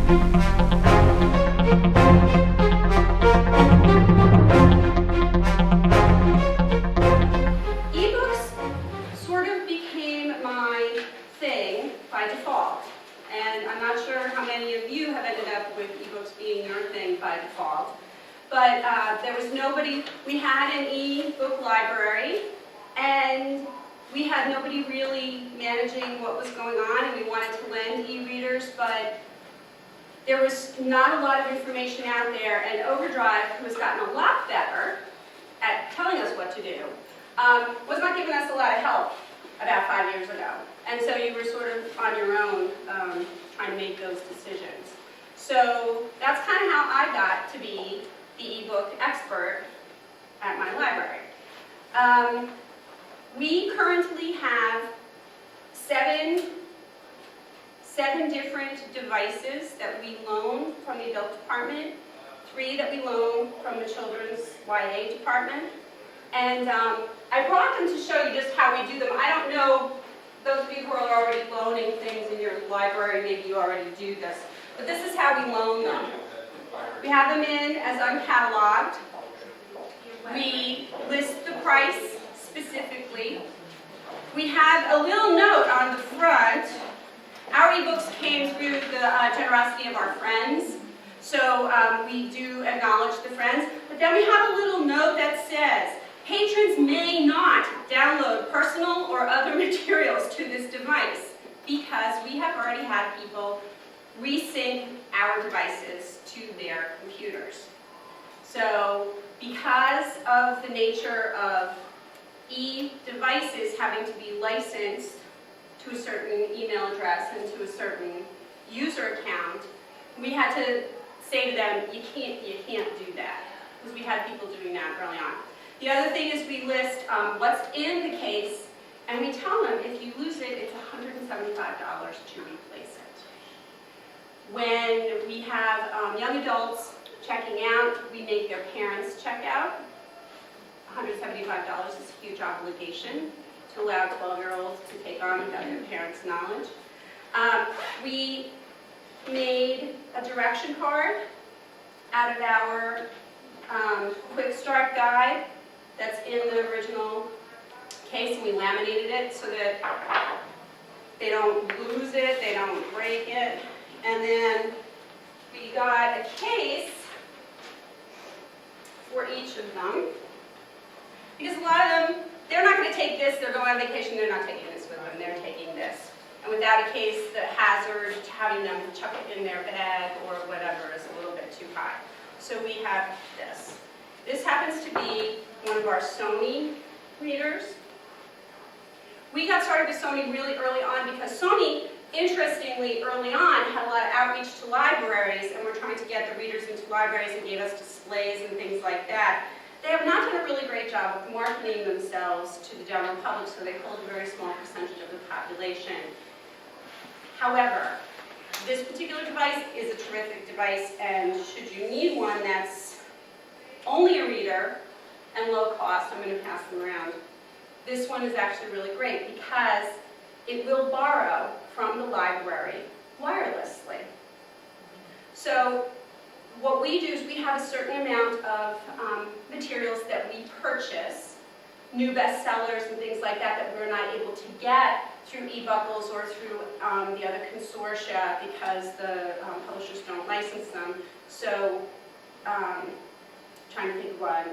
Ebooks sort of became my thing by default. And I'm not sure how many of you have ended up with ebooks being your thing by default. But there was nobody, we had an e-book library, and we had nobody really managing what was going on, and we wanted to lend e-readers, but there was not a lot of information out there, and Overdrive, who has gotten a lot better at telling us what to do, was not giving us a lot of help about 5 years ago. And so you were sort of on your own trying to make those decisions. So that's kind of how I got to be the ebook expert at my library. We currently have seven different devices that we loan from the adult department, 3 that we loan from the children's YA department. And I brought them to show you just how we do them. I don't know, those of you who are already loaning things in your library, maybe you already do this, but this is how we loan them. We have them in as uncataloged. We list the price specifically. We have a little note on the front. Our ebooks came through the generosity of our friends, so we do acknowledge the friends. But then we have a little note that says, patrons may not download personal or other materials to this device because we have already had people resync our devices to their computers. So because of the nature of e-devices having to be licensed to a certain email address and to a certain user account, we had to say to them, you can't do that, because we had people doing that early on. The other thing is we list what's in the case, and we tell them if you lose it, it's $175 to replace it. When we have young adults checking out, we make their parents check out. $175 is a huge obligation to allow 12-year-olds to take on without their parents' knowledge. We made a direction card out of our quick start guide that's in the original case, and we laminated it so that they don't lose it, they don't break it. And then we got a case for each of them, because a lot of them, they're not going to take this, they're going on vacation, they're not taking this with them, they're taking this. And without a case, the hazard to having them chuck it in their bag or whatever is a little bit too high. So we have this. This happens to be one of our Sony readers. We got started with Sony really early on because Sony, interestingly, early on had a lot of outreach to libraries, and we're trying to get the readers into libraries and gave us displays and things like that. They have not done a really great job of marketing themselves to the general public, so they hold a very small percentage of the population. However, this particular device is a terrific device, and should you need one that's only a reader and low cost, I'm going to pass them around. This one is actually really great because it will borrow from the library wirelessly. So what we do is we have a certain amount of materials that we purchase, new bestsellers and things like that, that we're not able to get through eBuckles or through the other consortia because the publishers don't license them. So, trying to think of one,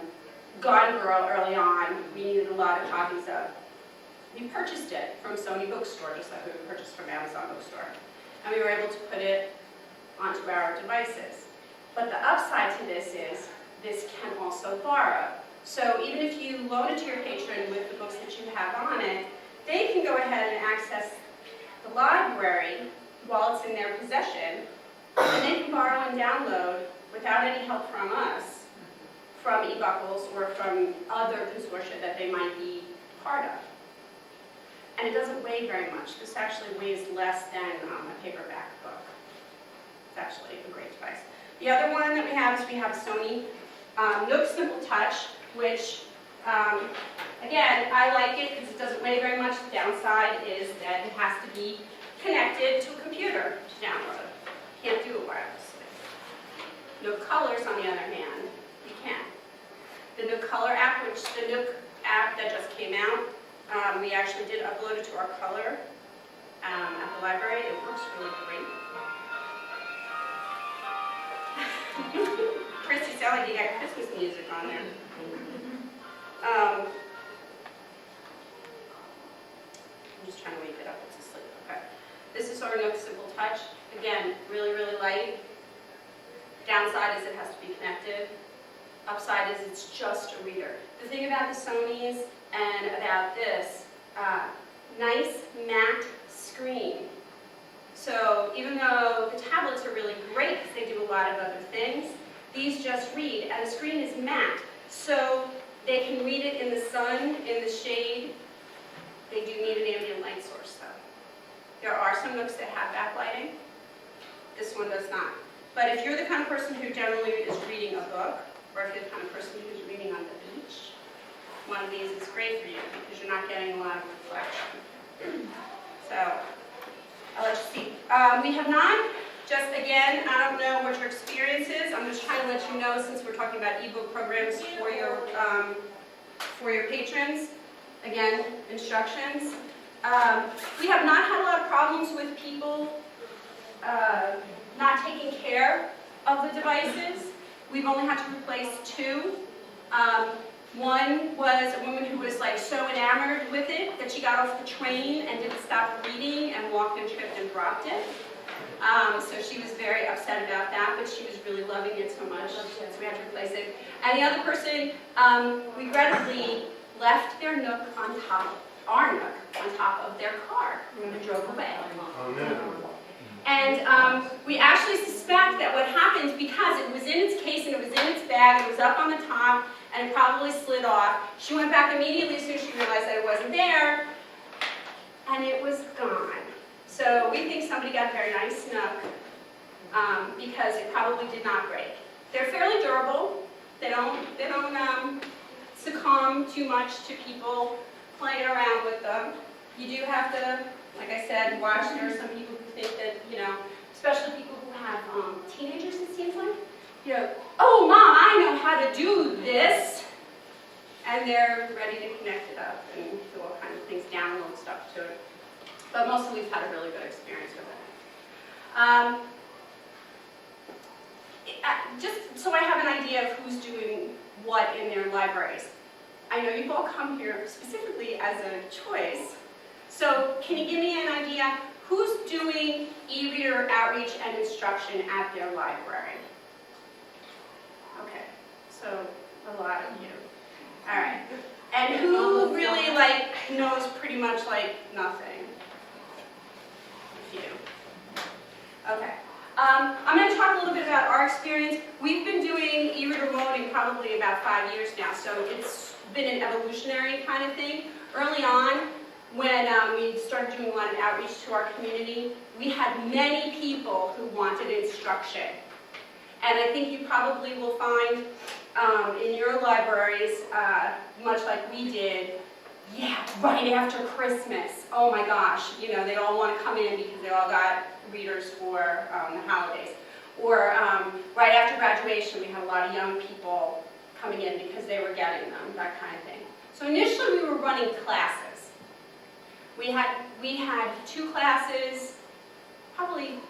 Gone Girl early on, we needed a lot of copies of. We purchased it from Sony Bookstore, just like we would purchase from Amazon Bookstore. And we were able to put it onto our devices. But the upside to this is, this can also borrow. So even if you loan it to your patron with the books that you have on it, they can go ahead and access the library while it's in their possession, and they can borrow and download without any help from us, from eBuckles or from other consortia that they might be part of. And it doesn't weigh very much. This actually weighs less than a paperback book. It's actually a great device. The other one that we have is we have Sony Nook Simple Touch, which, again, I like it because it doesn't weigh very much. The downside is that it has to be connected to a computer to download. Can't do it wirelessly. Nook Colors, on the other hand, you can. The Nook Color app, which the Nook app that just came out, we actually did upload it to our color at the library. It works really great. Christy, sound like you got Christmas music on there. I'm just trying to wake it up. It's asleep. Okay. This is our Nook Simple Touch. Again, really, really light. Downside is it has to be connected. Upside is it's just a reader. The thing about the Sonys and about this, nice matte screen. So even though the tablets are really great because they do a lot of other things, these just read, and the screen is matte. So they can read it in the sun, in the shade. They do need an ambient light source though. There are some Nooks that have backlighting. This one does not. But if you're the kind of person who generally is reading a book, or if you're the kind of person who's reading on the beach, one of these is great for you because you're not getting a lot of reflection. So, I'll let you see. We have not, just again, I don't know what your experience is. I'm just trying to let you know, since we're talking about ebook programs for your patrons. Again, instructions. We have not had a lot of problems with people not taking care of the devices. We've only had to replace 2. One was a woman who was like so enamored with it that she got off the train and didn't stop reading and walked and tripped and dropped it. So she was very upset about that, but she was really loving it so much, so we had to replace it. And the other person regrettably left their Nook on top, our Nook, on top of their car and drove away. Oh, no. And we actually suspect that what happened, because it was in its case and it was in its bag, it was up on the top, and it probably slid off. She went back immediately as soon as she realized that it wasn't there, and it was gone. So we think somebody got a very nice Nook because it probably did not break. They're fairly durable. They don't succumb too much to people playing around with them. You do have to, like I said, watch. There are some people who think that, you know, especially people who have teenagers, it seems like, you know, oh, Mom, I know how to do this. And they're ready to connect it up and do all kinds of things, download stuff to it. But mostly we've had a really good experience with it. Just so I have an idea of who's doing what in their libraries. I know you've all come here specifically as a choice. So can you give me an idea who's doing e-reader outreach and instruction at their library? Okay, so a lot of you. All right. And who really knows pretty much nothing? A few. Okay. I'm going to talk a little bit about our experience. We've been doing e-reader loaning probably about 5 years now, so it's been an evolutionary kind of thing. Early on, when we started doing a lot of outreach to our community, we had many people who wanted instruction. And I think you probably will find in your libraries, much like we did, yeah, right after Christmas, oh my gosh, you know, they all want to come in because they all got readers for the holidays. Or right after graduation, we had a lot of young people coming in because they were getting them, that kind of thing. So initially we were running classes. We had 2 classes, probably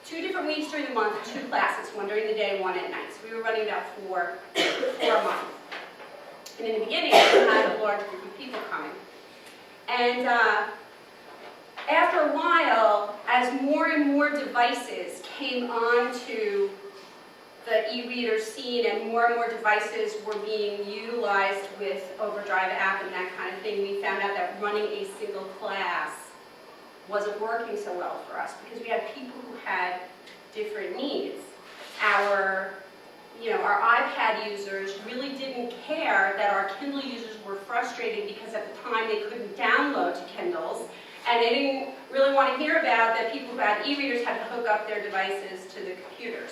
2 different weeks during the month, 2 classes, one during the day, one at night. So we were running about 4 a month. And in the beginning, we had a large group of people coming. And after a while, as more and more devices came onto the e-reader scene and more devices were being utilized with Overdrive app and that kind of thing, we found out that running a single class wasn't working so well for us because we had people who had different needs. Our iPad users really didn't care that our Kindle users were frustrated because at the time they couldn't download to Kindles, and they didn't really want to hear about that people who had e-readers had to hook up their devices to the computers.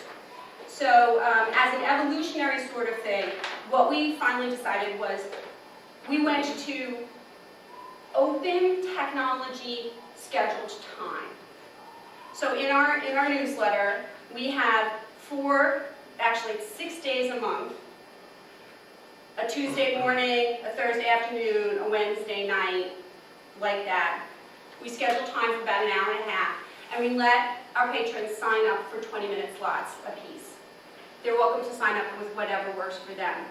So as an evolutionary sort of thing, what we finally decided was we went to open technology scheduled time. So in our newsletter, we have 4 actually it's 6 days a month. A Tuesday morning, a Thursday afternoon, a Wednesday night, like that. We schedule time for about an hour and a half, and we let our patrons sign up for 20-minute slots apiece. They're welcome to sign up with whatever works for them.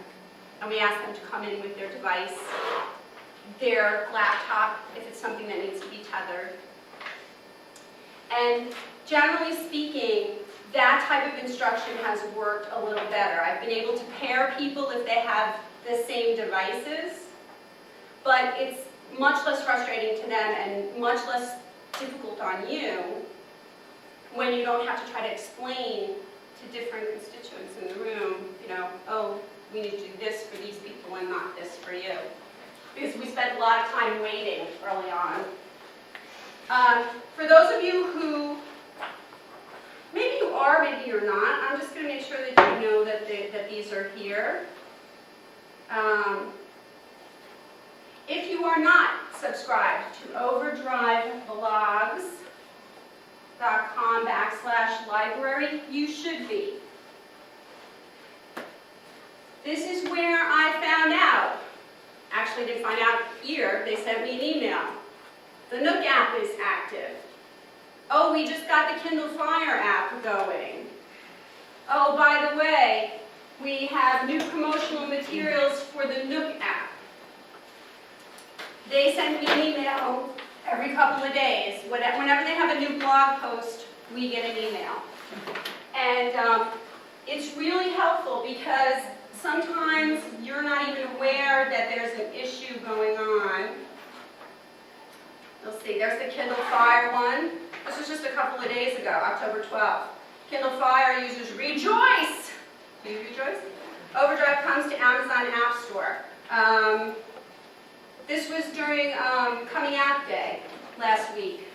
And we ask them to come in with their device, their laptop, if it's something that needs to be tethered. And generally speaking, that type of instruction has worked a little better. I've been able to pair people if they have the same devices, but it's much less frustrating to them and much less difficult on you when you don't have to try to explain to different constituents in the room, oh, we need to do this for these people and not this for you. Because we spent a lot of time waiting early on. For those of you who, maybe you are, maybe you're not, I'm just going to make sure that you know that these are here. If you are not subscribed to overdriveblogs.com/library, you should be. This is where I found out. Actually, didn't find out here. They sent me an email. The Nook app is active. Oh, we just got the Kindle Fire app going. Oh, by the way, we have new promotional materials for the Nook app. They send me an email every couple of days. Whenever they have a new blog post, we get an email. And it's really helpful because sometimes you're not even aware that there's an issue going on. You'll see, there's the Kindle Fire one. This was just a couple of days ago, October 12th. Kindle Fire users rejoice! Do you rejoice? Overdrive comes to Amazon App Store. This was during Coming Out Day last week,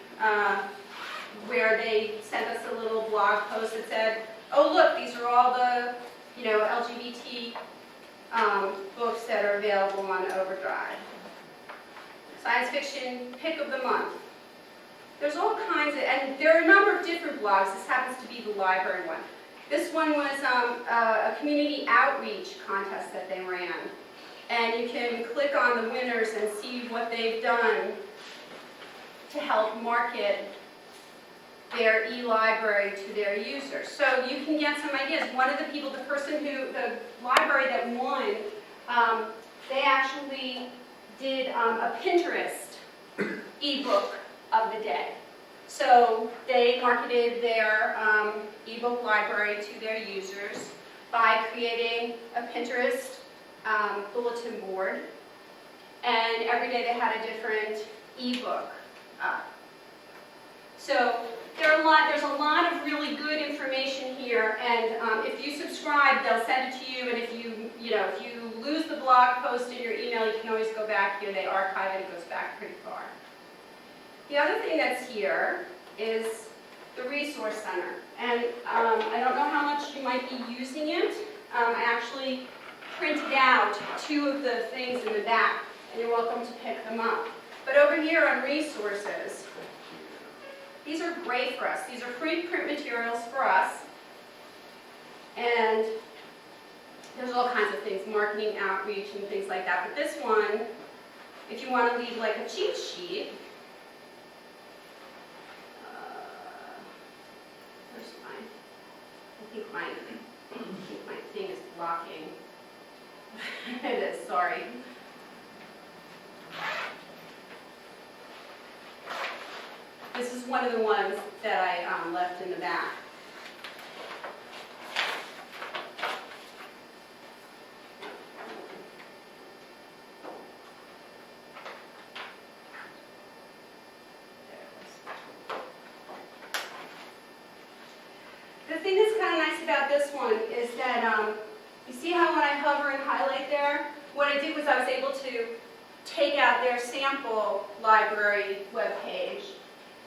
where they sent us a little blog post that said, oh look, these are all the LGBT books that are available on Overdrive. Science fiction pick of the month. There's all kinds of, and there are a number of different blogs. This happens to be the library one. This one was a community outreach contest that they ran. And you can click on the winners and see what they've done to help market their e-library to their users. So you can get some ideas. One of the people, the library that won, they actually did a Pinterest ebook of the day. So they marketed their ebook library to their users by creating a Pinterest bulletin board, and every day they had a different ebook up. So there's a lot of really good information here, and if you subscribe, they'll send it to you, and if you lose the blog post in your email, you can always go back here. They archive it. It goes back pretty far. The other thing that's here is the Resource Center, and I don't know how much you might be using it. I actually printed out 2 of the things in the back, and you're welcome to pick them up. But over here on resources, these are great for us. These are free print materials for us, and there's all kinds of things, marketing, outreach, and things like that. But this one, if you want to leave like a cheat sheet, where's mine? I think my thing is blocking. It is, sorry. This is one of the ones that I left in the back. The thing that's kind of nice about this one is that you see how when I hover and highlight there, what I did was I was able to take out their sample library webpage,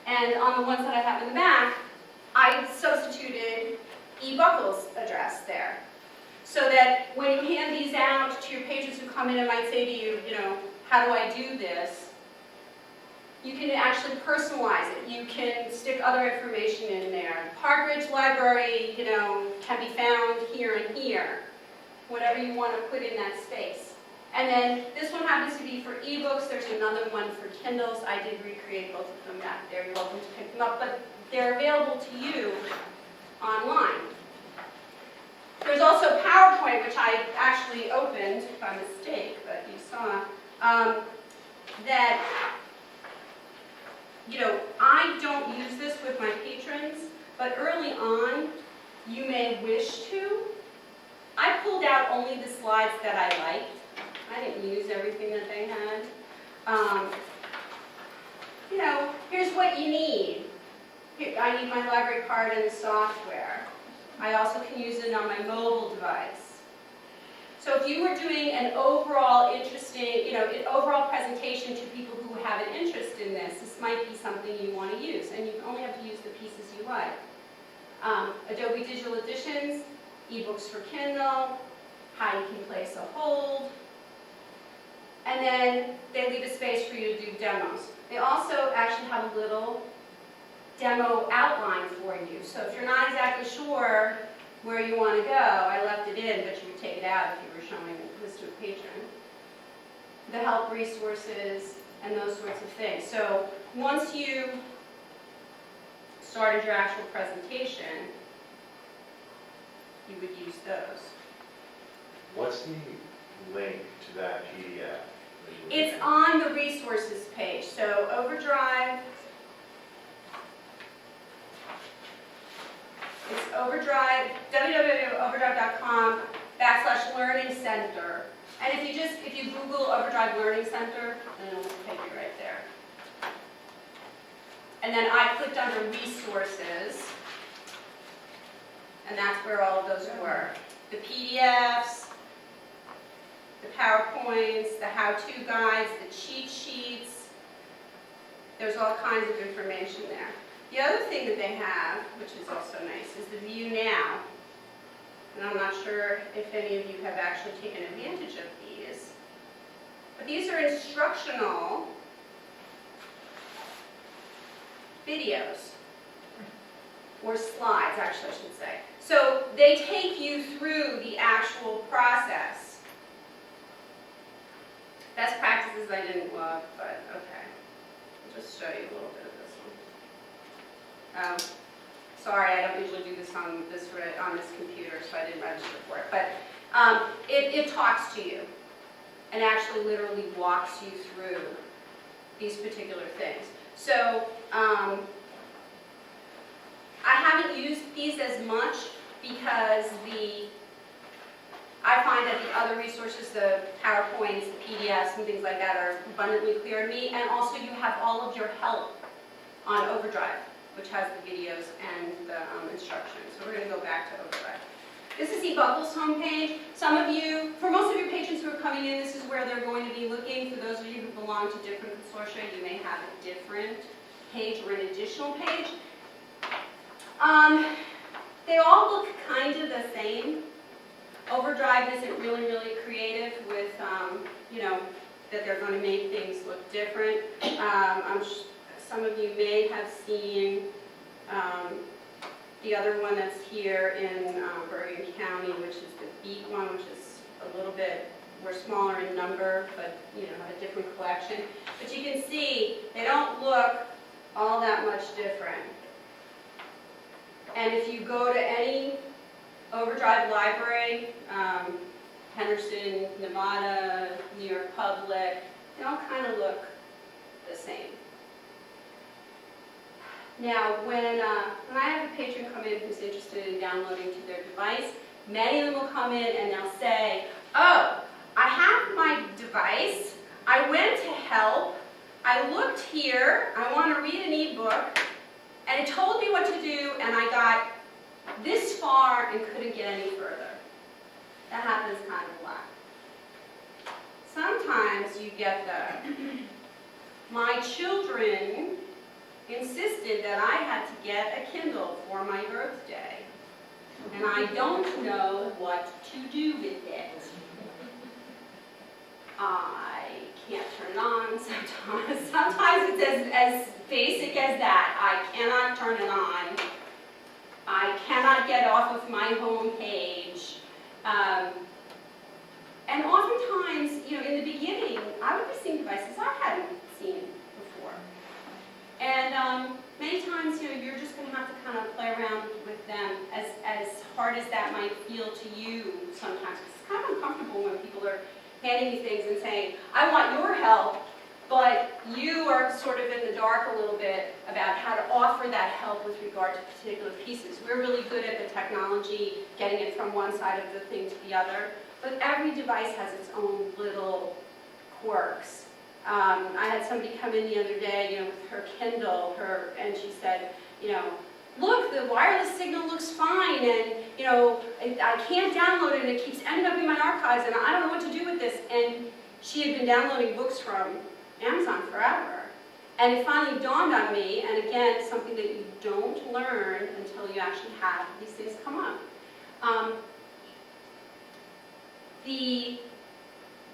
and on the ones that I have in the back, I substituted eBuckle's address there. So that when you hand these out to your patrons who come in and might say to you, how do I do this? You can actually personalize it. You can stick other information in there. Park Ridge Library, you know, can be found here and here. Whatever you want to put in that space. And then this one happens to be for ebooks. There's another one for Kindles. I did recreate both of them back there. You're welcome to pick them up, but they're available to you online. There's also PowerPoint, which I actually opened by mistake, but you saw, that, you know, I don't use this with my patrons, but early on, you may wish to. I pulled out only the slides that I liked. I didn't use everything that they had. You know, here's what you need. Here, I need my library card and the software. I also can use it on my mobile device. So if you were doing an overall interesting, you know, an overall presentation to people who have an interest in this, this might be something you want to use, and you only have to use the pieces you like. Adobe Digital Editions, ebooks for Kindle, how you can place a hold, and then they leave a space for you to do demos. They also actually have a little demo outline for you. So if you're not exactly sure where you want to go, I left it in, but you could take it out if you were showing this to a patron. The help resources and those sorts of things. So once you started your actual presentation, you would use those. What's the link to that PDF? It's on the resources page. So Overdrive, it's Overdrive, www.overdrive.com/learning center. And if you Google Overdrive Learning Center, then it'll take you right there. And then I clicked under resources, and that's where all of those were. The PDFs, the PowerPoints, the how-to guides, the cheat sheets. There's all kinds of information there. The other thing that they have, which is also nice, is the View Now. And I'm not sure if any of you have actually taken advantage of these. But these are instructional videos. Or slides, actually, I should say. So they take you through the actual process. Best practices I didn't look, but okay. I'll just show you a little bit of this one. Sorry, I don't usually do this on this computer, so I didn't register for it. But it talks to you and actually literally walks you through these particular things. So I haven't used these as much because I find that the other resources, the PowerPoints, the PDFs, and things like that are abundantly clear to me. And also you have all of your help on Overdrive, which has the videos and the instructions. So we're going to go back to Overdrive. This is eBuckle's homepage. Some of you, for most of your patrons who are coming in, this is where they're going to be looking. For those of you who belong to different consortia, you may have a different page or an additional page. They all look kind of the same. Overdrive isn't really, really creative with, you know, that they're going to make things look different. Some of you may have seen the other one that's here in Bergen County, which is the Beat one, which is a little bit, we're smaller in number, but you know, have a different collection. But you can see they don't look all that much different. And if you go to any Overdrive library, Henderson, Nevada, New York Public, they all kind of look the same. Now, when I have a patron come in who's interested in downloading to their device, many of them will come in and they'll say, oh, I have my device, I went to help, I looked here, I want to read an ebook, and it told me what to do, and I got this far and couldn't get any further. That happens kind of a lot. Sometimes you get my children insisted that I had to get a Kindle for my birthday, and I don't know what to do with it. I can't turn it on sometimes. Sometimes it's as basic as that. I cannot turn it on. I cannot get off of my home page. And oftentimes, you know, in the beginning, I would be seeing devices I hadn't seen before. And many times, you know, you're just going to have to kind of play around with them, as hard as that might feel to you sometimes. It's kind of uncomfortable when people are handing you things and saying, I want your help, but you are sort of in the dark a little bit about how to offer that help with regard to particular pieces. We're really good at the technology, getting it from one side of the thing to the other, but every device has its own little quirks. I had somebody come in the other day, you know, with her Kindle, and she said, you know, look, the wireless signal looks fine, and, you know, I can't download it, and it keeps ending up in my archives, and I don't know what to do with this. And she had been downloading books from Amazon forever. And it finally dawned on me, and again, something that you don't learn until you actually have these things come up. The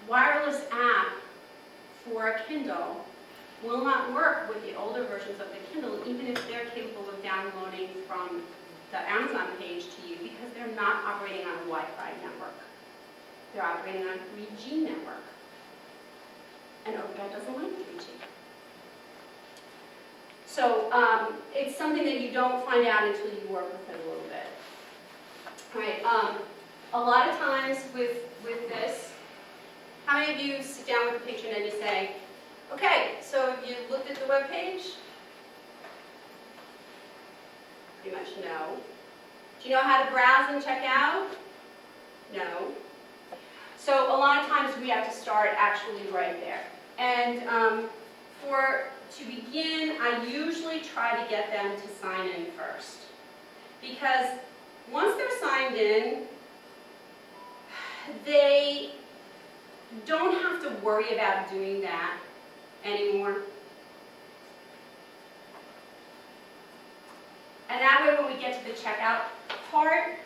wireless app for a Kindle will not work with the older versions of the Kindle, even if they're capable of downloading from the Amazon page to you, because they're not operating on a Wi-Fi network. They're operating on a 3G network. And Overdrive doesn't like 3G. So it's something that you don't find out until you work with it a little bit. All right. A lot of times with this, how many of you sit down with a patron and you say, okay, so have you looked at the web page? Pretty much no. Do you know how to browse and check out? No. So a lot of times we have to start actually right there. And to begin, I usually try to get them to sign in first. Because once they're signed in, they don't have to worry about doing that anymore. And that way when we get to the checkout part,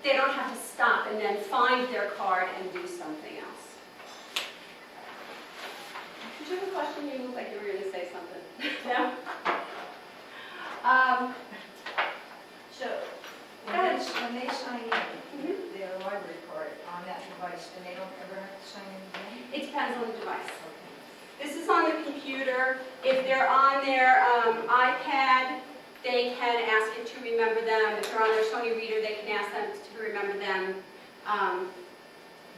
they don't have to stop and then find their card and do something else. Did you have a question? You looked like you were going to say something. No? So, When they sign in their library card on that device, then they don't ever have to sign in again? it depends on the device. Okay. This is on the computer. If they're on their iPad, they can ask it to remember them. If they're on their Sony Reader, they can ask them to remember them.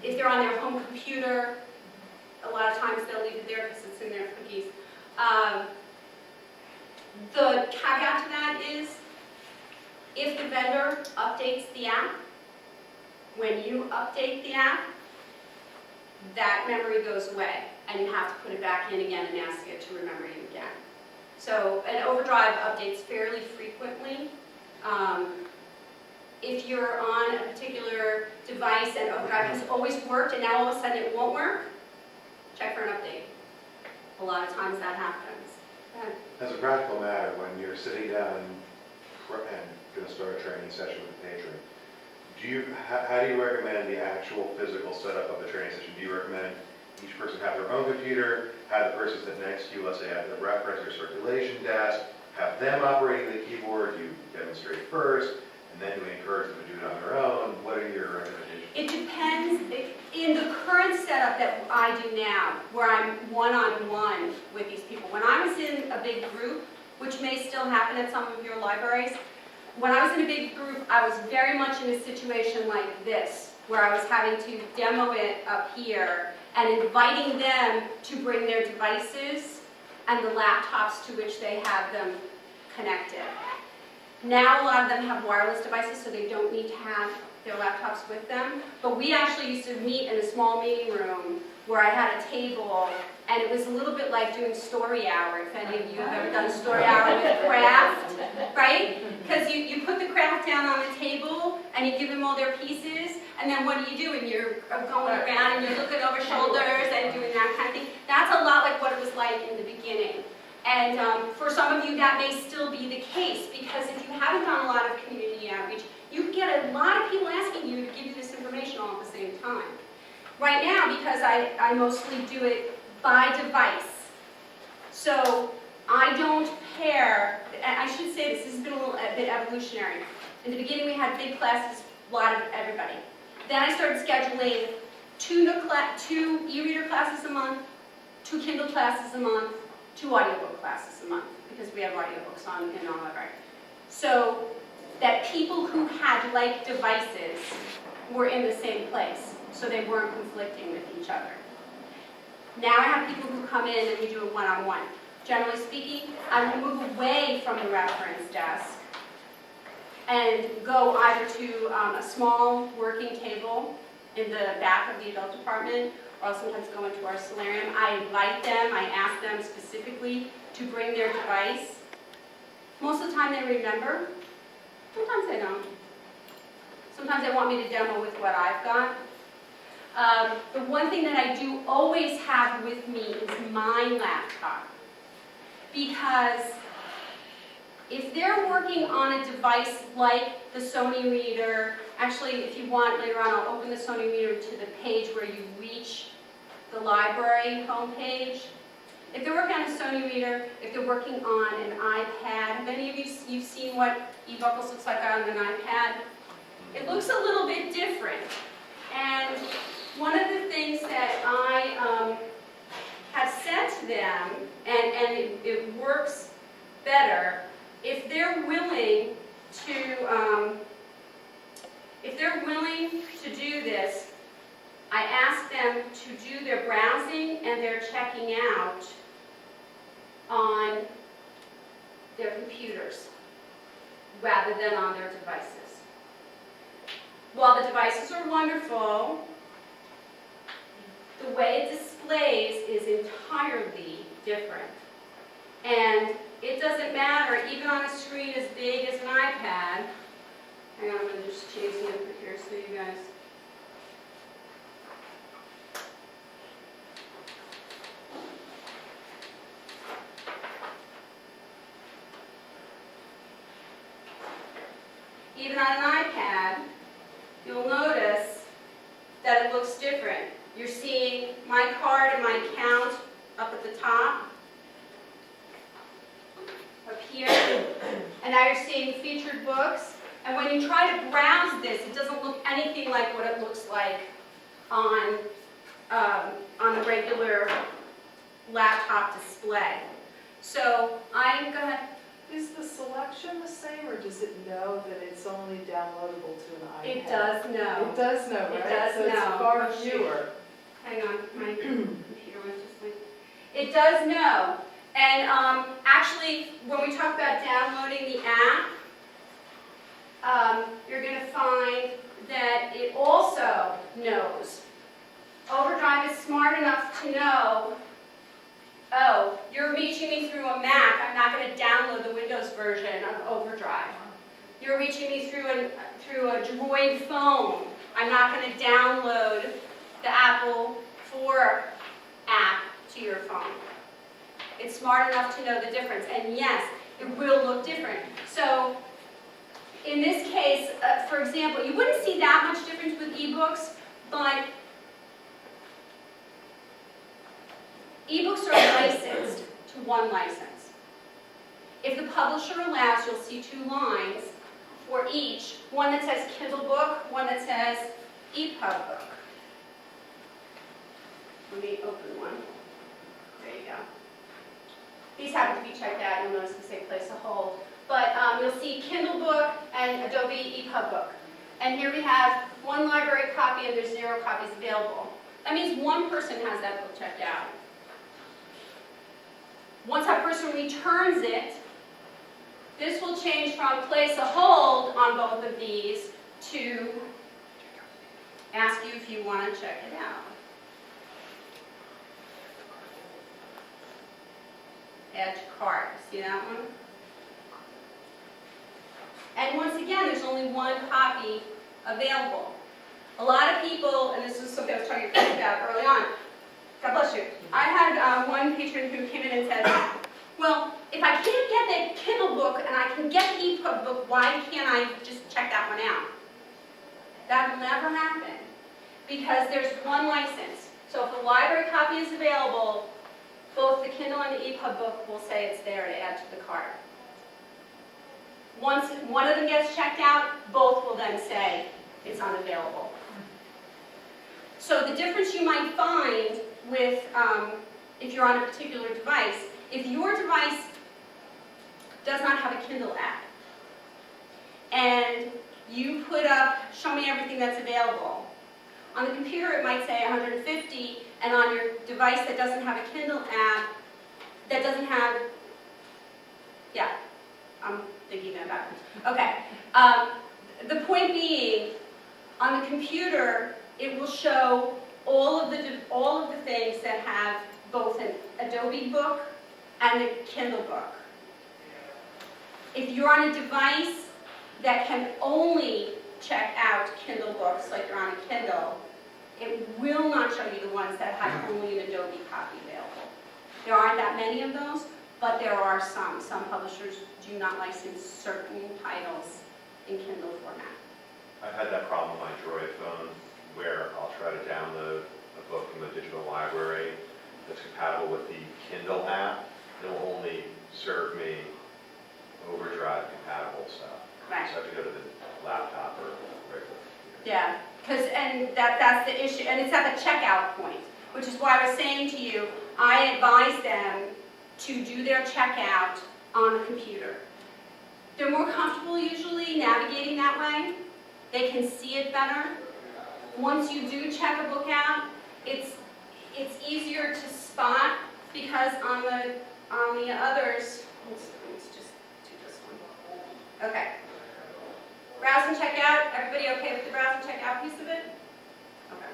If they're on their home computer, a lot of times they'll leave it there because it's in their cookies. The caveat to that is, if the vendor updates the app, when you update the app, that memory goes away, and you have to put it back in again and ask it to remember you again. So an Overdrive updates fairly frequently. If you're on a particular device and Overdrive has always worked and now all of a sudden it won't work, check for an update. A lot of times that happens. Go ahead. As a practical matter, when you're sitting down and going to start a training session with a patron, how do you recommend the actual physical setup of the training session? Do you recommend each person have their own computer, have the person sit next to you, let's say at the reference or circulation desk, have them operating the keyboard, you demonstrate first, and then you encourage them to do it on their own? What are your recommendations? It depends. In the current setup that I do now, where I'm one-on-one with these people, when I was in a big group, which may still happen at some of your libraries, when I was in a big group, I was very much in a situation like this, where I was having to demo it up here and inviting them to bring their devices and the laptops to which they have them connected. Now a lot of them have wireless devices, so they don't need to have their laptops with them. But we actually used to meet in a small meeting room where I had a table, and it was a little bit like doing story hour, if any of you have ever done story hour with craft, right? Because you put the craft down on the table, and you give them all their pieces, and then what do you do? And you're going around, and you're looking over shoulders, and doing that kind of thing. That's a lot like what it was like in the beginning. And for some of you, that may still be the case, because if you haven't done a lot of community outreach, you get a lot of people asking you to give you this information all at the same time. Right now, because I mostly do it by device, so I don't pair, and I should say this has been a bit evolutionary. In the beginning, we had big classes, a lot of everybody. Then I started scheduling two e-reader classes a month, 2 Kindle classes a month, 2 audiobook classes a month, because we have audiobooks in our library. So that people who had like devices were in the same place, so they weren't conflicting with each other. Now I have people who come in and we do a one-on-one. Generally speaking, I will move away from the reference desk and go either to a small working table in the back of the adult department, or I'll sometimes go into our solarium. I invite them, I ask them specifically to bring their device. Most of the time they remember, sometimes they don't. Sometimes they want me to demo with what I've got. The one thing that I do always have with me is my laptop. Because if they're working on a device like the Sony Reader, actually if you want later on I'll open the Sony Reader to the page where you reach the library homepage. If they're working on a Sony Reader, if they're working on an iPad, have any of you've seen what eBuckles looks like on an iPad? It looks a little bit different. And one of the things that I have said to them, and it works better, if they're willing to do this, I ask them to do their browsing and their checking out on their computers rather than on their devices. While the devices are wonderful, the way it displays is entirely different. And it doesn't matter, even on a screen as big as an iPad. Hang on, I'm going to just change the input here so you guys. Even on an iPad, you'll notice that it looks different. You're seeing my card and my account up at the top, up here, and now you're seeing featured books. And when you try to browse this, it doesn't look anything like what it looks like on the regular laptop display. So I'm gonna. Is the selection the same, or does it know that it's only downloadable to an iPad? It does know. It does know, right? It does so it's know. far Oh, shoot. fewer. Hang on, my computer was just like. It does know. And actually, when we talk about downloading the app, you're going to find that it also knows. Overdrive is smart enough to know, oh, you're reaching me through a Mac, I'm not going to download the Windows version of Overdrive. You're reaching me through a Droid phone, I'm not going to download the Apple 4 app to your phone. It's smart enough to know the difference, and yes, it will look different. So, in this case, for example, you wouldn't see that much difference with ebooks, but ebooks are licensed to one license. If the publisher allows, you'll see 2 lines for each, one that says Kindle book, one that says EPUB book. Let me open one. There you go. These happen to be checked out. You'll notice they say place a hold. But you'll see Kindle book and Adobe EPUB book. And here we have 1 library copy and there's 0 copies available. That means 1 person has that book checked out. Once that person returns it, this will change from place a hold on both of these to ask you if you want to check it out. Add to cart. See that one? And once again, there's only 1 copy available. A lot of people, and this is something I was talking about early on, God bless you. I had one patron who came in and said, well, if I can't get the Kindle book and I can get the EPUB book, why can't I just check that one out? That will never happen. because there's one license. So if a library copy is available, both the Kindle and the EPUB book will say it's there to add to the cart. Once one of them gets checked out, both will then say it's unavailable. So the difference you might find with, if you're on a particular device, if your device does not have a Kindle app, and you put up, show me everything that's available. On the computer it might say 150, and on your device that doesn't have a Kindle app, that doesn't have, yeah, I'm thinking that backwards. Okay, the point being, on the computer, it will show all of the things that have both an Adobe book and a Kindle book. If you're on a device that can only check out Kindle books, like you're on a Kindle, it will not show you the ones that have only an Adobe copy available. There aren't that many of those, but there are some. Some publishers do not license certain titles in Kindle format. I've had that problem on my Droid phone where I'll try to download a book from the digital library that's compatible with the Kindle app. It'll only serve me Overdrive compatible stuff. Right. So I have to go to the laptop or regular. Yeah, and that's the issue, and it's at the checkout point, which is why I was saying to you, I advise them to do their checkout on the computer. They're more comfortable usually navigating that way. They can see it better. Once you do check a book out, it's easier to spot because on the others, let's just do this one. Okay. Browse and check out. Everybody okay with the browse and check out piece of it? Okay.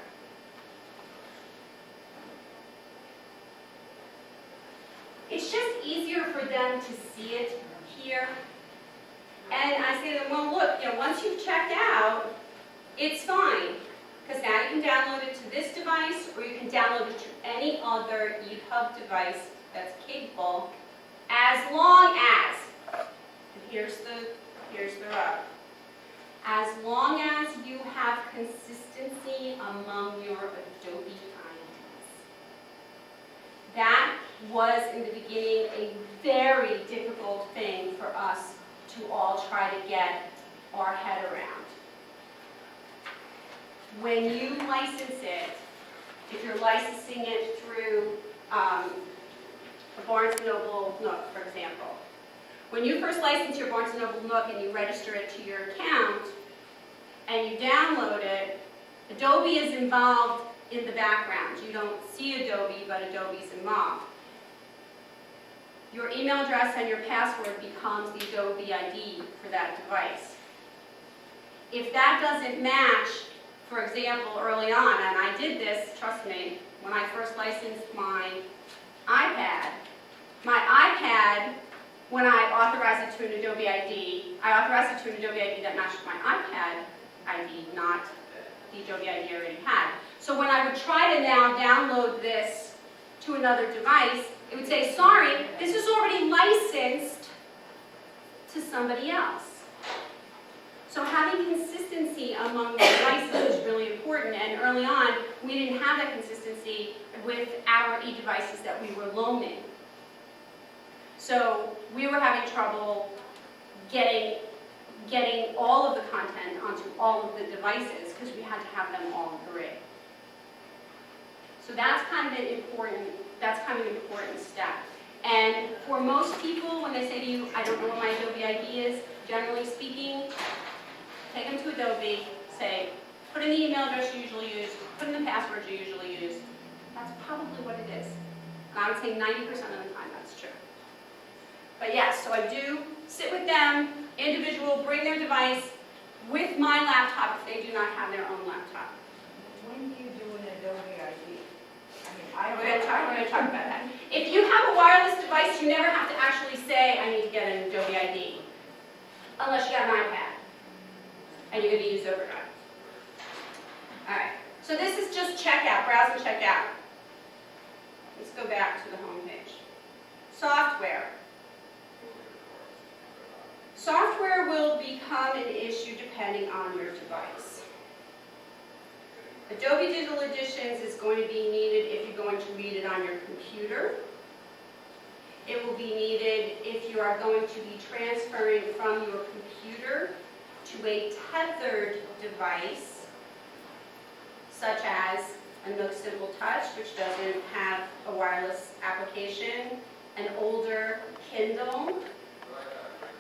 It's just easier for them to see it here. And I say to them, well, look, once you've checked out, it's fine. Because now you can download it to this device, or you can download it to any other EPUB device that's capable, as long as, and here's the rub, as long as you have consistency among your Adobe items. That was, in the beginning, a very difficult thing for us to all try to get our head around. When you license it, if you're licensing it through a Barnes & Noble Nook, for example, when you first license your Barnes & Noble Nook and you register it to your account and you download it, Adobe is involved in the background. You don't see Adobe, but Adobe's involved. Your email address and your password becomes the Adobe ID for that device. If that doesn't match, for example, early on, and I did this, trust me, when I first licensed my iPad, when I authorized it to an Adobe ID, I authorized it to an Adobe ID that matched my iPad ID, not the Adobe ID I already had. So when I would try to now download this to another device, it would say, sorry, this is already licensed to somebody else. So having consistency among the devices is really important, and early on, we didn't have that consistency with our e-devices that we were loaning. So we were having trouble getting all of the content onto all of the devices because we had to have them all agree. So that's kind of an important step. And for most people, when they say to you, I don't know what my Adobe ID is, generally speaking, take them to Adobe, say, put in the email address you usually use, put in the password you usually use. That's probably what it is. And I would say 90% of the time that's true. But yes, so I do sit with them, individual, bring their device with my laptop if they do not have their own laptop. When do you do an Adobe ID? We're going to talk about that. If you have a wireless device, you never have to actually say, I need to get an Adobe ID. Unless you got an iPad. And you're going to use Overdrive. All right. So this is just checkout, browse and check out. Let's go back to the home page. Software. Software will become an issue depending on your device. Adobe Digital Editions is going to be needed if you're going to read it on your computer. It will be needed if you are going to be transferring from your computer to a tethered device, such as a Nook Simple Touch, which doesn't have a wireless application, an older Kindle.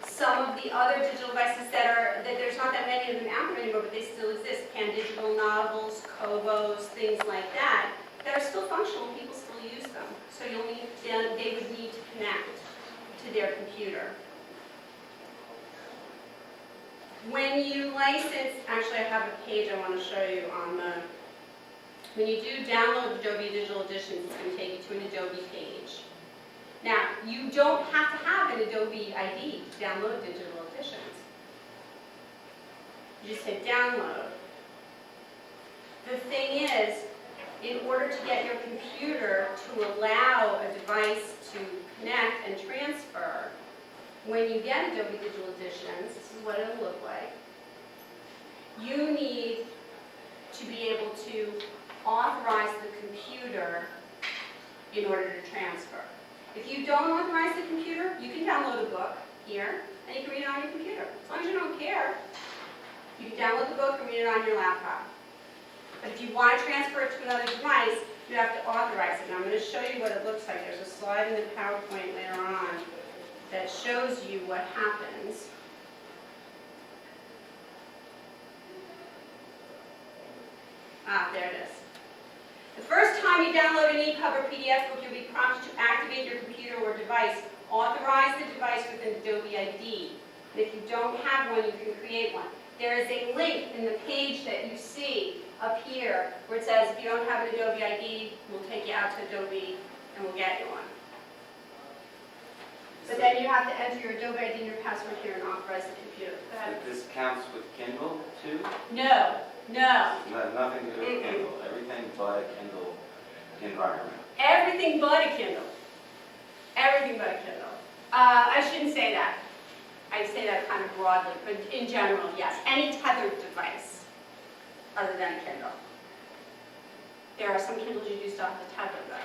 Some of the other digital devices that there's not that many of them out there anymore, but they still exist. Pan Digital Novels, Kobos, things like that are still functional. People still use them. So they would need to connect to their computer. When you license, actually I have a page I want to show you on when you do download Adobe Digital Editions, it's going to take you to an Adobe page. Now, you don't have to have an Adobe ID to download Digital Editions. You just hit download. The thing is, in order to get your computer to allow a device to connect and transfer, when you get Adobe Digital Editions, this is what it'll look like. You need to be able to authorize the computer in order to transfer. If you don't authorize the computer, you can download a book here, and you can read it on your computer. As long as you don't care, you can download the book and read it on your laptop. But if you want to transfer it to another device, you have to authorize it. Now I'm going to show you what it looks like. There's a slide in the PowerPoint later on that shows you what happens. There it is. The first time you download an EPUB or PDF book, you'll be prompted to activate your computer or device. Authorize the device with an Adobe ID. And if you don't have one, you can create one. There is a link in the page that you see up here where it says if you don't have an Adobe ID, we'll take you out to Adobe and we'll get you one. But then you have to enter your Adobe ID and your password here and authorize the computer. Go ahead. This counts with Kindle too? No. Nothing to do with Kindle. Everything but a Kindle environment. Everything but a Kindle. Everything but a Kindle. I shouldn't say that. I say that kind of broadly, but in general, yes. Any tethered device other than a Kindle. There are some Kindles you do still have to tether though,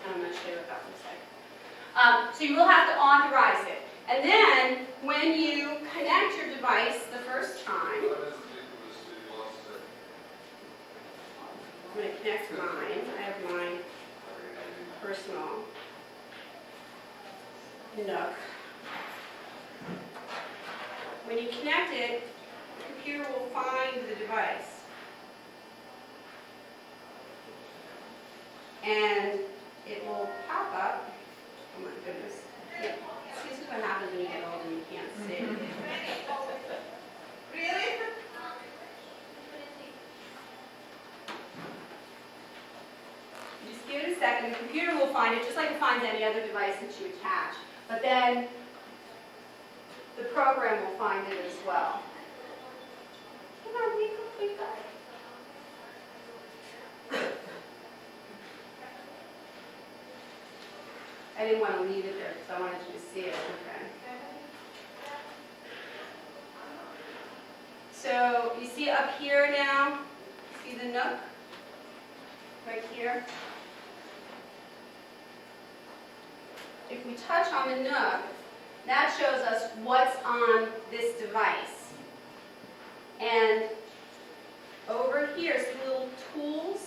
and I'm going to show you what that looks like. So you will have to authorize it. And then, when you connect your device the first time, I'm going to connect mine. I have my personal Nook. When you connect it, the computer will find the device. And it will pop up. Oh my goodness. Yeah. This is what happens when you get old and you can't see. Really? Just give it a second. The computer will find it just like it finds any other device that you attach. But then the program will find it as well. Come on, we got it. I didn't want to leave it there because I wanted you to see it. Okay. So you see up here now, see the Nook right here? If we touch on the Nook, that shows us what's on this device. And over here, see the little tools?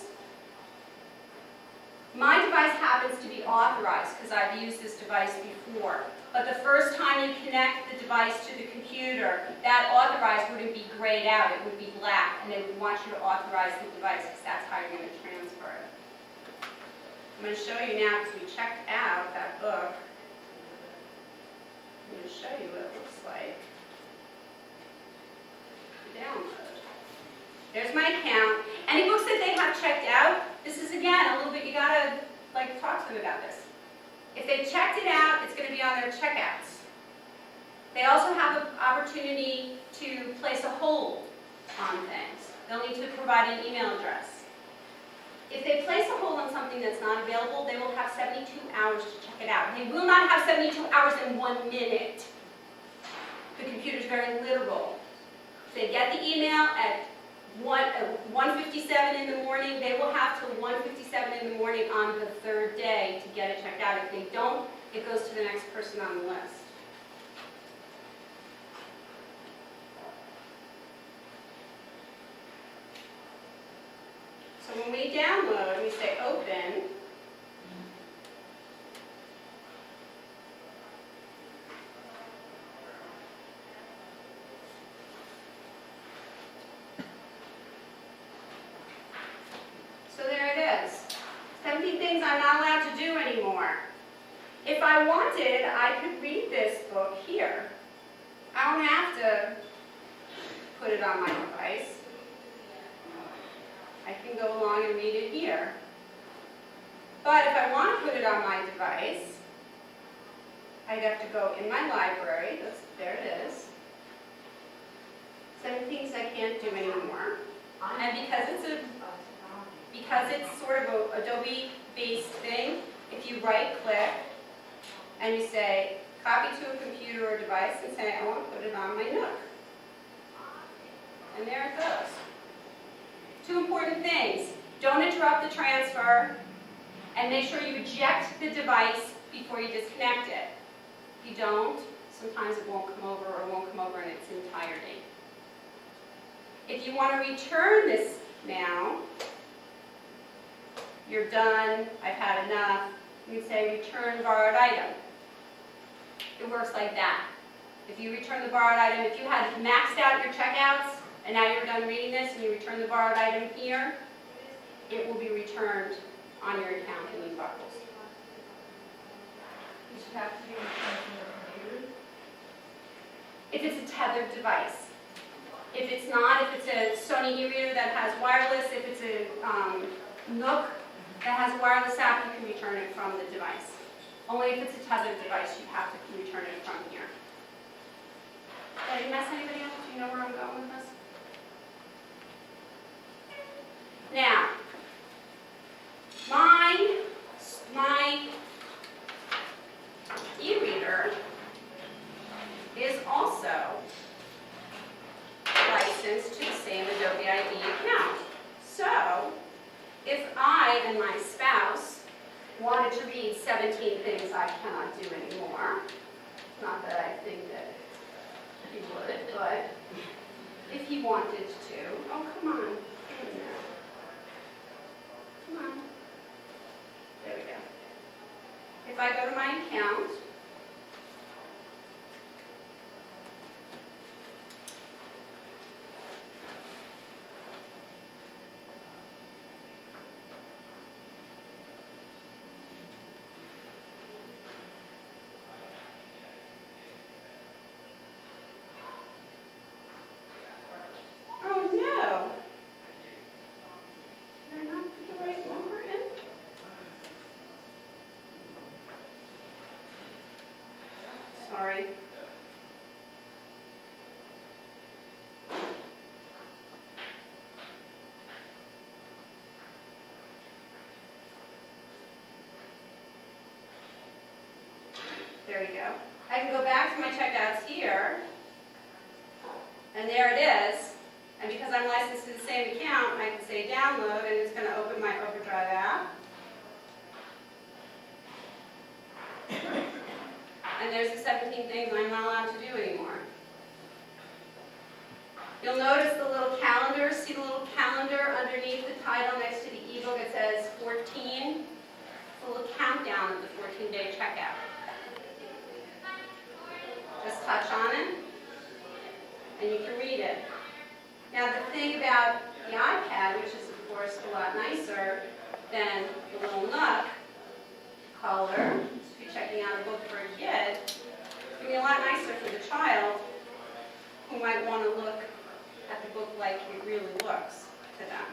My device happens to be authorized because I've used this device before. But the first time you connect the device to the computer, that authorized wouldn't be grayed out, it would be black, and they would want you to authorize the device because that's how you're going to transfer it. I'm going to show you now because we checked out that book. I'm going to show you what it looks like. Download. There's my account. Any books that they have checked out, this is again a little bit, you gotta talk to them about this. If they checked it out, it's going to be on their checkouts. They also have an opportunity to place a hold on things. They'll need to provide an email address. If they place a hold on something that's not available, they will have 72 hours to check it out. They will not have 72 hours in 1 minute. The computer's very literal. They get the email at 1:57 in the morning, they will have till 1:57 in the morning on the third day to get it checked out. If they don't, it goes to the next person on the list. So when we download, we say open. So there it is. 17 things I'm not allowed to do anymore. If I wanted, I could read this book here. I don't have to put it on my device. I can go along and read it here. But if I want to put it on my device, I'd have to go in my library. There it is. 7 things I can't do anymore. And because it's sort of a Adobe-based thing, if you right-click and you say, copy to a computer or device and say, I want to put it on my Nook. And there it goes. 2 important things. Don't interrupt the transfer, and make sure you eject the device before you disconnect it. If you don't, sometimes it won't come over or won't come over in its entirety. If you want to return this now, you're done, I've had enough, you can say return borrowed item. It works like that. If you return the borrowed item, if you had maxed out your checkouts, and now you're done reading this and you return the borrowed item here, it will be returned on your account in e-buckles. Does it have to be returned from the computer? If it's a tethered device. If it's not, if it's a Sony e-reader that has wireless, if it's a Nook that has a wireless app, you can return it from the device. Only if it's a tethered device, you have to return it from here. Did I mess anybody up? Do you know where I'm going with this? Now, my e-reader is also licensed to the same Adobe ID account. So, if I and my spouse wanted to read 17 things I cannot do anymore, not that I think that he would, but if he wanted to, oh, come on. Come on. There we go. If I go to my account, oh no. Did I not put the right number in? Sorry. There we go. I can go back to my checkouts here, and there it is. And because I'm licensed to the same account, I can say download, and it's going to open my Overdrive app. And there's the 17 things I'm not allowed to do anymore. You'll notice the little calendar. See the little calendar underneath the title next to the ebook? It says 14. It's a little countdown of the 14-day checkout. Just touch on it, and you can read it. Now, the thing about the iPad, which is, of course, a lot nicer than the little Nook color, if you're checking out a book for a kid, it can be a lot nicer for the child who might want to look at the book like it really looks to them.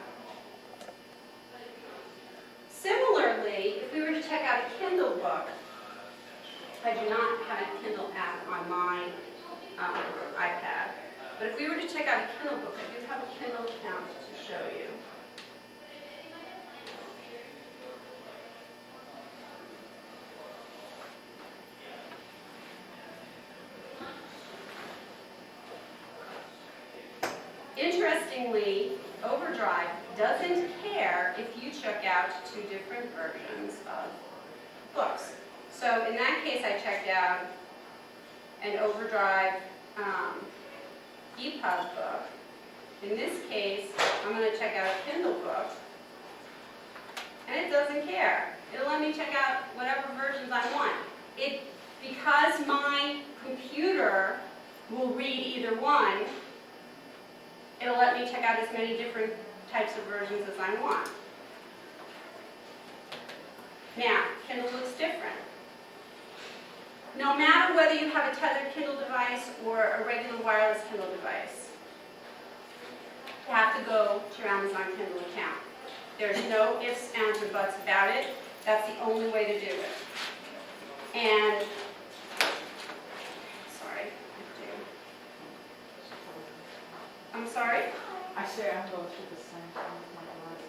Similarly, if we were to check out a Kindle book, I do not have a Kindle app on my iPad. But if we were to check out a Kindle book, I do have a Kindle account to show you. Interestingly, Overdrive doesn't care if you check out 2 different versions of books. So in that case, I checked out an Overdrive EPUB book. In this case, I'm going to check out a Kindle book, and it doesn't care. It'll let me check out whatever versions I want. Because my computer will read either one, it'll let me check out as many different types of versions as I want. Now, Kindle looks different. No matter whether you have a tethered Kindle device or a regular wireless Kindle device, you have to go to your Amazon Kindle account. There's no ifs, ands, or buts about it. That's the only way to do it. And, sorry, I'm sorry? I say I'm going through the same thing with my life.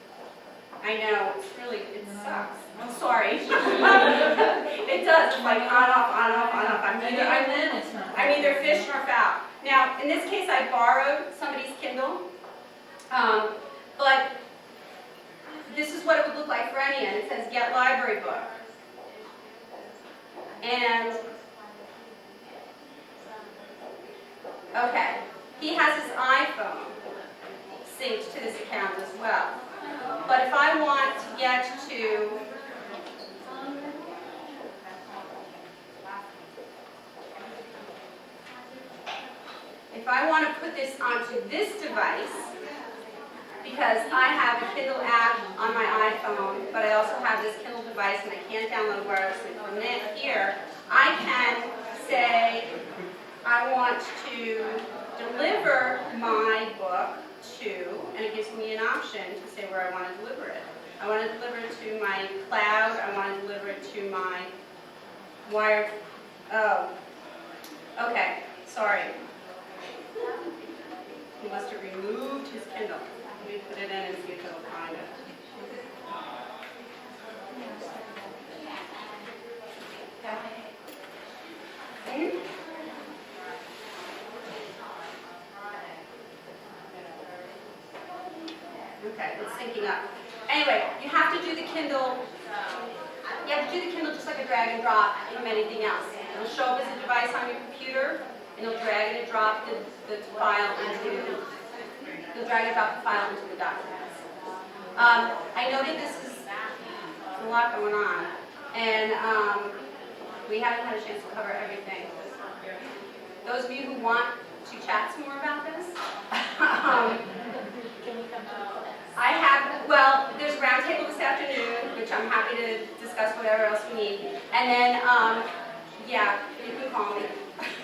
I know, it sucks. I'm sorry. It does, it's like on, off, on, off, on, off. I'm either fish or fowl. Now, in this case, I borrowed somebody's Kindle, but this is what it would look like for any end. It says Get Library Book. And, okay, he has his iPhone synced to this account as well. But if I want to get to put this onto this device, because I have a Kindle app on my iPhone, but I also have this Kindle device and I can't download wirelessly from here, I can say I want to deliver my book to, and it gives me an option to say where I want to deliver it. I want to deliver it to my cloud, I want to deliver it to my wired, okay, sorry. He must have removed his Kindle. Let me put it in and see if it'll find it. Okay, it's syncing up. Anyway, you have to do the Kindle. You have to do the Kindle just like a drag and drop from anything else. It'll show up as a device on your computer, and you'll drag and drop the file into. You'll drag and drop the file into the documents. I noted this is a lot going on, and we haven't had a chance to cover everything. Those of you who want to chat some more about this, I have, well, there's a roundtable this afternoon, which I'm happy to discuss whatever else we need. And then, yeah, you can call me.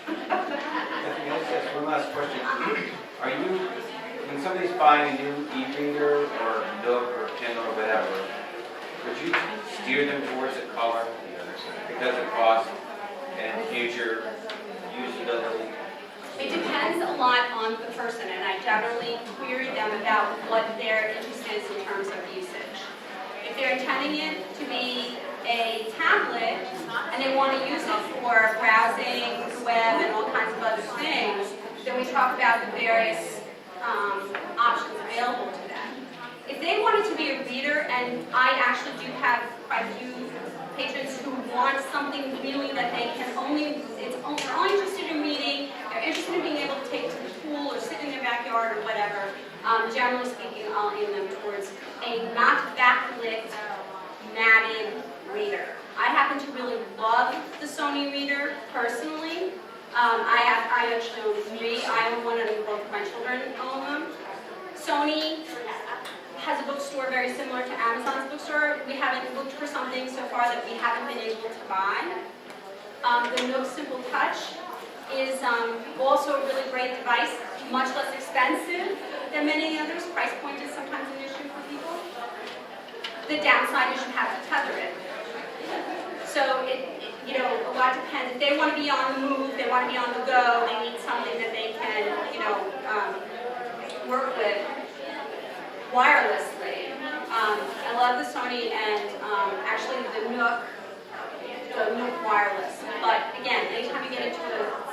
Let me ask one last question. Are you, when somebody's buying a new e-reader or Nook or Kindle or whatever, would you steer them towards a color because of cost and future usability? It depends a lot on the person, and I generally query them about what their interest is in terms of usage. If they're intending it to be a tablet and they want to use it for browsing the web and all kinds of other things, then we talk about the various options available to them. If they want it to be a reader, and I actually do have quite a few patrons who want something really that they can only, they're only interested in reading, they're interested in being able to take it to the pool or sit in their backyard or whatever. Generally speaking, I'll aim them towards a not backlit, matted reader. I happen to really love the Sony reader personally. I actually own 3. I own one and both of my children own them. Sony has a bookstore very similar to Amazon's bookstore. We haven't looked for something so far that we haven't been able to buy. The Nook Simple Touch is also a really great device, much less expensive than many others. Price point is sometimes an issue for people. The downside is you have to tether it. So a lot depends. If they want to be on the move, they want to be on the go, they need something that they can, work with wirelessly. I love the Sony and actually the Nook wireless. But again, anytime you get into a